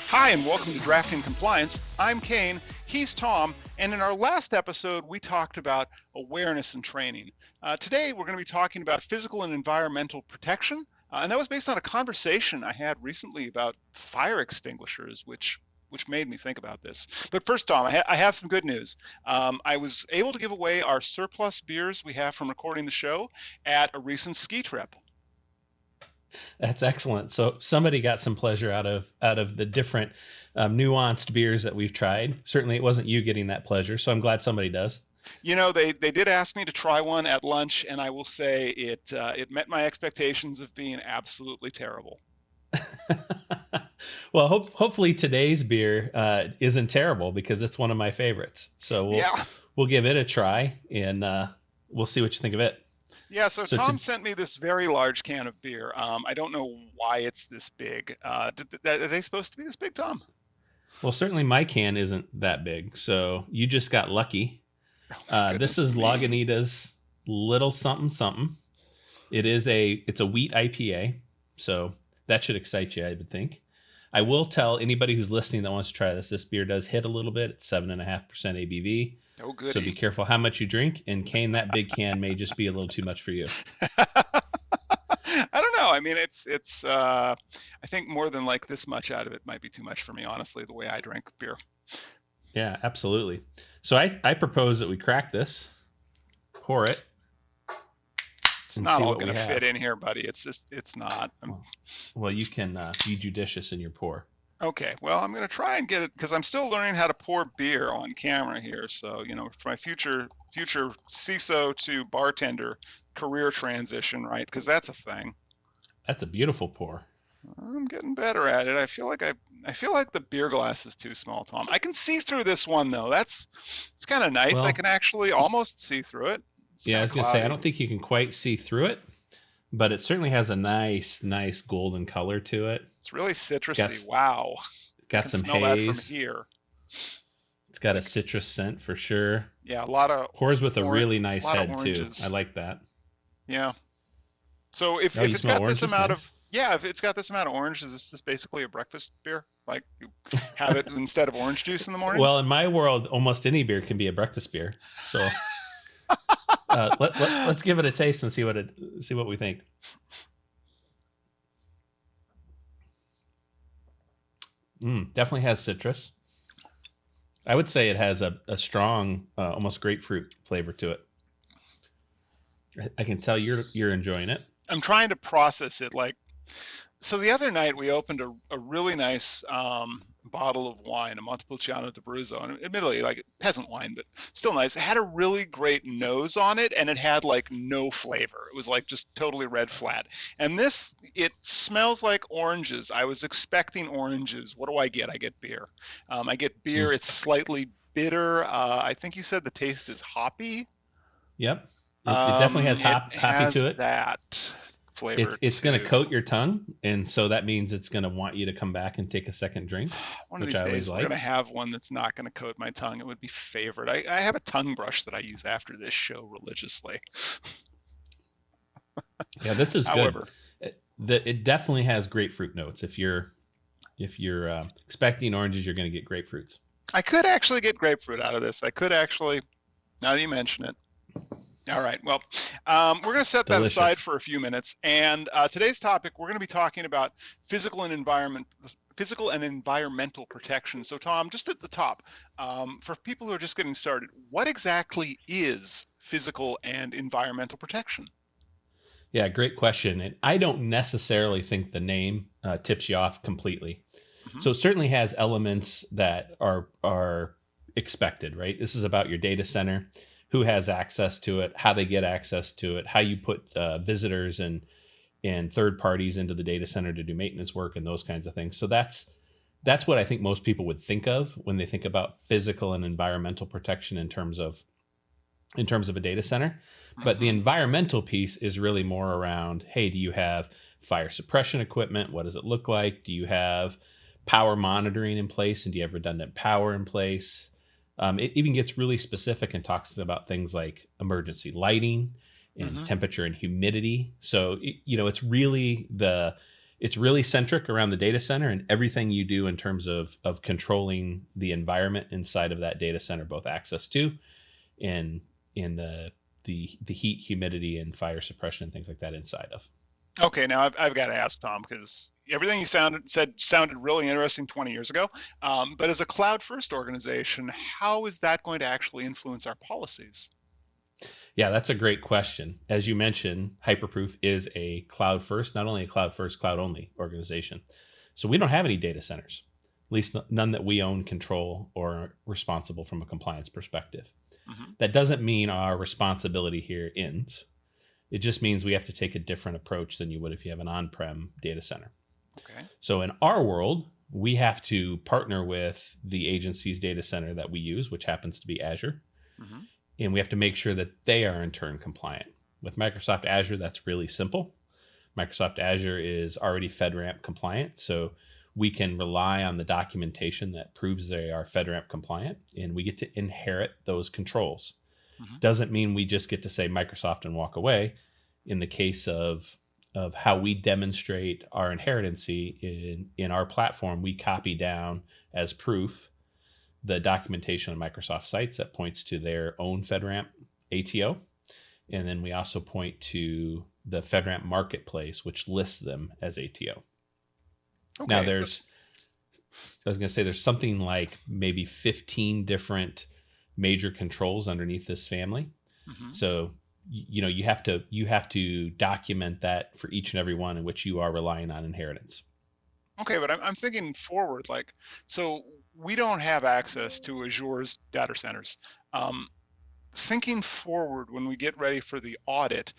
Hi, and welcome to Drafting Compliance. I'm Kane, he's Tom, and in our last episode, we talked about awareness and training. Today, we're going to be talking about physical and environmental protection, and that was based on a conversation I had recently about fire extinguishers, which made me think about this. But first, Tom, I have some good news. I was able to give away our surplus beers we have from recording the show at a recent ski trip. That's excellent. So somebody got some pleasure out of the different nuanced beers that we've tried. Certainly, it wasn't you getting that pleasure, so I'm glad somebody does. You know, they did ask me to try one at lunch, and I will say it met my expectations of being absolutely terrible. Well, hopefully today's beer isn't terrible because it's one of my favorites. So we'll give it a try, and we'll see what you think of it. Yeah, so Tom sent me this very large can of beer. I don't know why it's this big. Are they supposed to be this big, Tom? Well, certainly my can isn't that big, so you just got lucky. This is Lagunitas Little Something Something. It's a wheat IPA, so that should excite you, I would think. I will tell anybody who's listening that wants to try this beer does hit a little bit. It's 7.5% ABV. Oh, goody. So be careful how much you drink. And Kane, that big can may just be a little too much for you. I don't know. I mean, it's. I think more than like this much out of it might be too much for me, honestly, the way I drink beer. Yeah, absolutely. So I propose that we crack this, pour it. It's not all going to fit in here, buddy. It's not. Well, you can be judicious in your pour. Okay, well, I'm going to try and get it because I'm still learning how to pour beer on camera here. So, you know, for my future CISO to bartender career transition, right? Because that's a thing. That's a beautiful pour. I'm getting better at it. I feel like the beer glass is too small, Tom. I can see through this one though. It's kind of nice. Well, I can actually almost see through it. I was going to say, I don't think you can quite see through it, but it certainly has a nice golden color to it. It's really citrusy. Wow. Got some smell haze. That from here. It's got a citrus scent for sure. Yeah, a lot of pours with a really nice head too. I like that. Yeah. So if it's got this amount of if it's got this amount of orange, is this just basically a breakfast beer? Like you have it instead of orange juice in the morning? Well, in my world, almost any beer can be a breakfast beer. So let's give it a taste and see what we think. Definitely has citrus. I would say it has a strong, almost grapefruit flavor to it. I can tell you're enjoying it. I'm trying to process it. So the other night we opened a really nice bottle of wine, a Montepulciano d'Abruzzo, and admittedly like peasant wine, but still nice. It had a really great nose on it, and it had like no flavor. It was like just totally red flat. And this, it smells like oranges. I was expecting oranges. What do I get? I get beer. I get beer. It's slightly bitter. I think you said the taste is hoppy. Yep. It definitely has hoppy to it. That flavor. It's going to coat your tongue, and so that means it's going to want you to come back and take a second drink. One of these days, we're going to have one that's not going to coat my tongue. It would be favored. I have a tongue brush that I use after this show religiously. Yeah, this is good. It definitely has grapefruit notes. If you're expecting oranges, you're going to get grapefruits. I could actually get grapefruit out of this. Now that you mention it. All right. Well, we're going to set that aside for a few minutes. And today's topic, we're going to be talking about physical and environmental protection. So, Tom, just at the top, for people who are just getting started, what exactly is physical and environmental protection? Yeah, great question. And I don't necessarily think the name tips you off completely. Mm-hmm. So it certainly has elements that are expected, right? This is about your data center, who has access to it, how they get access to it, how you put visitors and third parties into the data center to do maintenance work and those kinds of things. So that's what I think most people would think of when they think about physical and environmental protection in terms of a data center. But the environmental piece is really more around, hey, do you have fire suppression equipment? What does it look like? Do you have power monitoring in place? And do you have redundant power in place? It even gets really specific and talks about things like emergency lighting and temperature and humidity. So, it's really It's really centric around the data center, and everything you do in terms of controlling the environment inside of that data center, both access to and in the heat, humidity, and fire suppression and things like that inside of. Okay, now I've got to ask Tom because everything you said sounded really interesting 20 years ago. But as a cloud first organization, how is that going to actually influence our policies? Yeah, that's a great question. As you mentioned, Hyperproof is a cloud first, not only a cloud first, cloud only organization. So we don't have any data centers, at least none that we own, control, or are responsible from a compliance perspective. Hmm. That doesn't mean our responsibility here ends. It just means we have to take a different approach than you would if you have an on-prem data center. Okay. So in our world, we have to partner with the agency's data center that we use, which happens to be Azure. Hmm. And we have to make sure that they are in turn compliant. With Microsoft Azure, that's really simple. Microsoft Azure is already FedRAMP compliant, so we can rely on the documentation that proves they are FedRAMP compliant, and we get to inherit those controls. Hmm. Doesn't mean we just get to say Microsoft and walk away. In the case of how we demonstrate our inheritancy in our platform, we copy down as proof the documentation on Microsoft sites that points to their own FedRAMP ATO. And then we also point to the FedRAMP marketplace, which lists them as ATO. Now Okay. I was going to say there's something like maybe 15 different major controls underneath this family. Hmm. So, you have to document that for each and every one in which you are relying on inheritance. Okay, but I'm thinking forward, like, so we don't have access to Azure's data centers. Um, Thinking forward when we get ready for the audit,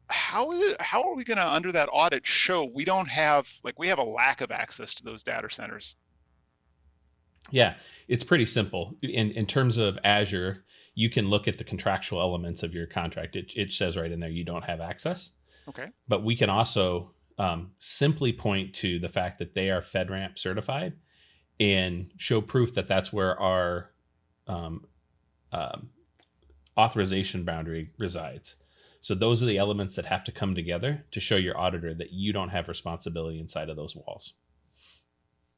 how are we going to, under that audit, show we don't have, like, we have a lack of access to those data centers? Yeah, it's pretty simple. In terms of Azure, you can look at the contractual elements of your contract. It says right in there you don't have access, Okay. but we can also simply point to the fact that they are FedRAMP certified and show proof that that's where our um, um, authorization boundary resides. So those are the elements that have to come together to show your auditor that you don't have responsibility inside of those walls.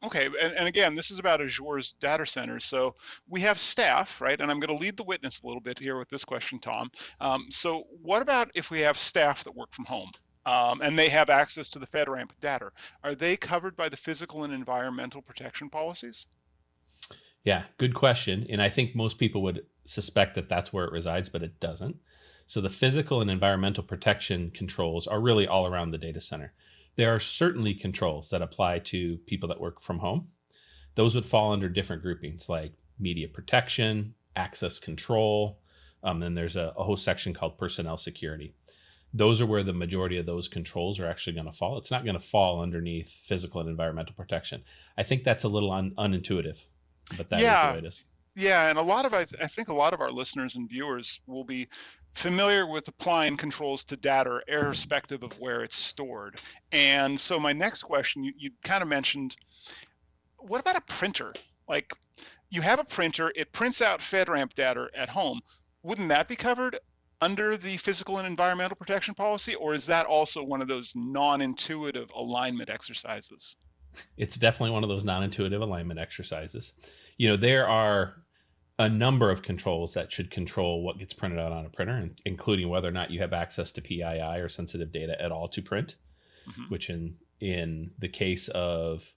Okay, and again, this is about Azure's data centers. So we have staff, right? And I'm going to lead the witness a little bit here with this question, Tom. So what about if we have staff that work from home? And they have access to the FedRAMP data. Are they covered by the physical and environmental protection policies? Yeah, good question. And I think most people would suspect that that's where it resides, but it doesn't. So the physical and environmental protection controls are really all around the data center. There are certainly controls that apply to people that work from home. Those would fall under different groupings like media protection, access control. Then there's a whole section called personnel security. Those are where the majority of those controls are actually going to fall. It's not going to fall underneath physical and environmental protection. I think that's a little unintuitive, but that is the Yeah, way it is. yeah, and I think a lot of our listeners and viewers will be familiar with applying controls to data irrespective of where it's stored. And so my next question, you kind of mentioned, what about a printer? Like, you have a printer, it prints out FedRAMP data at home. Wouldn't that be covered under the physical and environmental protection policy, or is that also one of those non-intuitive alignment exercises? It's definitely one of those non-intuitive alignment exercises. There are a number of controls that should control what gets printed out on a printer, including whether or not you have access to PII or sensitive data at all to print, Hmm. which in the case of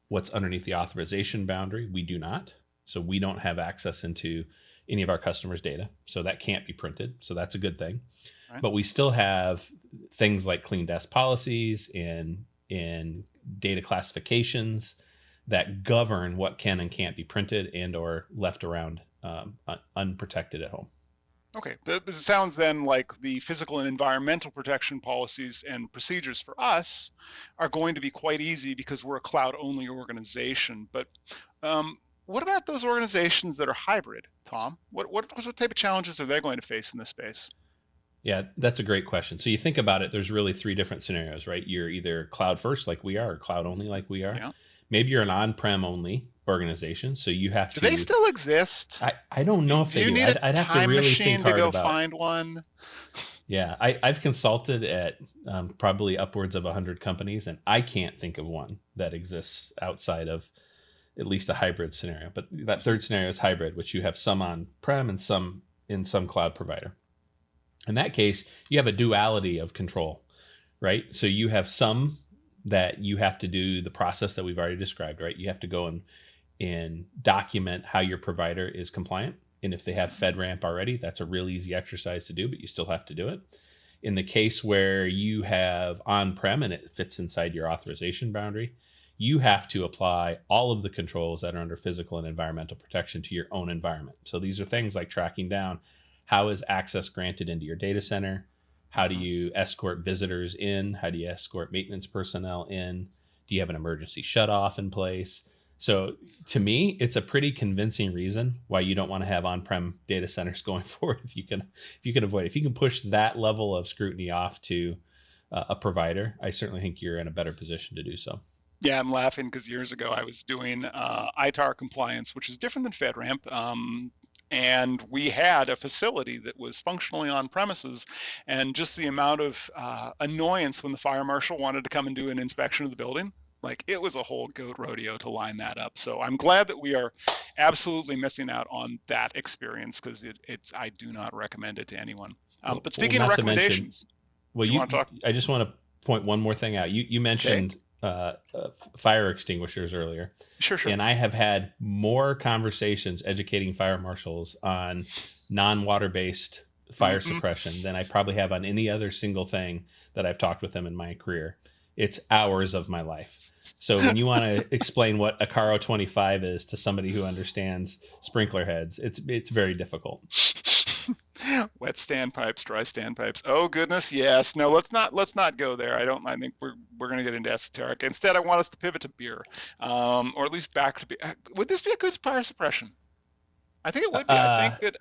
what's underneath the authorization boundary, we do not. So we don't have access into any of our customers' data. So that can't be printed. So that's a good thing. Right? But we still have things like clean desk policies and data classifications that govern what can and can't be printed and or left around unprotected at home. Okay, this sounds then like the physical and environmental protection policies and procedures for us are going to be quite easy because we're a cloud-only organization. But um, what about those organizations that are hybrid, Tom? What type of challenges are they going to face in this space? Yeah, that's a great question. So you think about it, there's really three different scenarios, right? You're either cloud first like we are or cloud only like we are. Yeah. Maybe you're an on-prem only organization. So you have Do they to, still exist? I don't know if Do they you do. need a I'd have to time really think machine to hard go about. find one? Yeah, I've consulted at probably upwards of 100 companies, and I can't think of one that exists outside of at least a hybrid scenario. But that third scenario is hybrid, which you have some on-prem and some in some cloud provider. In that case, you have a duality of control, right? So you have some that you have to do the process that we've already described, right? You have to go and document how your provider is compliant. And if they have FedRAMP already, that's a real easy exercise to do, but you still have to do it. In the case where you have on-prem and it fits inside your authorization boundary, you have to apply all of the controls that are under physical and environmental protection to your own environment. So these are things like tracking down how is access granted into your data center? How do you escort visitors in? How do you escort maintenance personnel in? Do you have an emergency shutoff in place? So to me, it's a pretty convincing reason why you don't want to have on-prem data centers going forward if you can avoid it. If you can push that level of scrutiny off to a provider, I certainly think you're in a better position to do so. Yeah, I'm laughing because years ago I was doing ITAR compliance, which is different than FedRAMP. And we had a facility that was functionally on premises, and just the amount of annoyance when the fire marshal wanted to come and do an inspection of the building, like it was a whole goat rodeo to line that up. So I'm glad that we are absolutely missing out on that experience, because I do not recommend it to anyone. But speaking of recommendations, I just want to point one more thing out. You mentioned fire extinguishers earlier. Sure. And I have had more conversations educating fire marshals on non-water based fire suppression than I probably have on any other single thing that I've talked with them in my career. It's hours of my life. So when you want to explain what a Caro 25 is to somebody who understands sprinkler heads, it's very difficult. Wet standpipes, dry standpipes. Oh goodness, yes. No, let's not go there. I think we're going to get into esoteric. Instead, I want us to pivot to beer, or at least back to beer. Would this be a good fire suppression? I think it would be.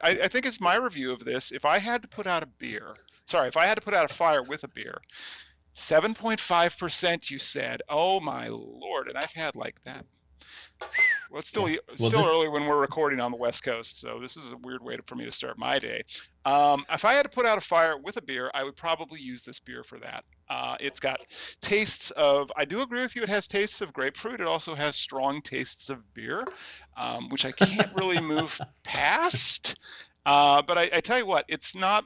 I think it's my review of this. If I had to put out a fire with a beer, 7.5%. You said, oh my Lord, and I've had like that. Well, it's still early when we're recording on the West Coast, so this is a weird way for me to start my day. If I had to put out a fire with a beer, I would probably use this beer for that. It's got tastes of, I do agree with you, it has tastes of grapefruit. It also has strong tastes of beer, which I can't really move past. But I tell you what, it's not,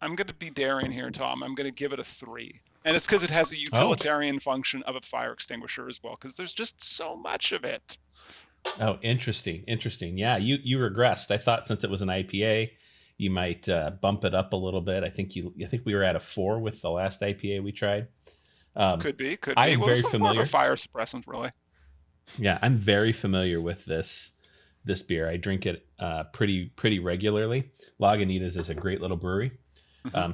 I'm going to be daring here, Tom. I'm going to give it a 3. And it's because it has a utilitarian function of a fire extinguisher as well, because there's just so much of it. Oh, interesting. Yeah, you regressed. I thought since it was an IPA, you might bump it up a little bit. I think we were at a 4 with the last IPA we tried. Could be. I am very familiar. More of a fire suppressant, really. Yeah, I'm very familiar with this beer. I drink it pretty regularly. Lagunitas is a great little brewery.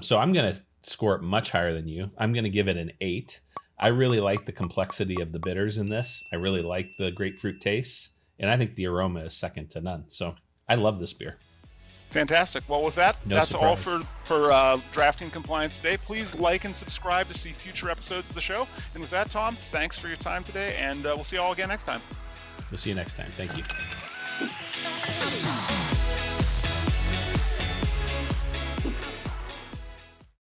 So I'm going to score it much higher than you. I'm going to give it an 8. I really like the complexity of the bitters in this. I really like the grapefruit tastes, and I think the aroma is second to none. So I love this beer. Fantastic. Well, with that, that's surprise. all for Drafting Compliance today. Please like and subscribe to see future episodes of the show. And with that, Tom, thanks for your time today, and we'll see you all again next time. We'll see you next time. Thank you.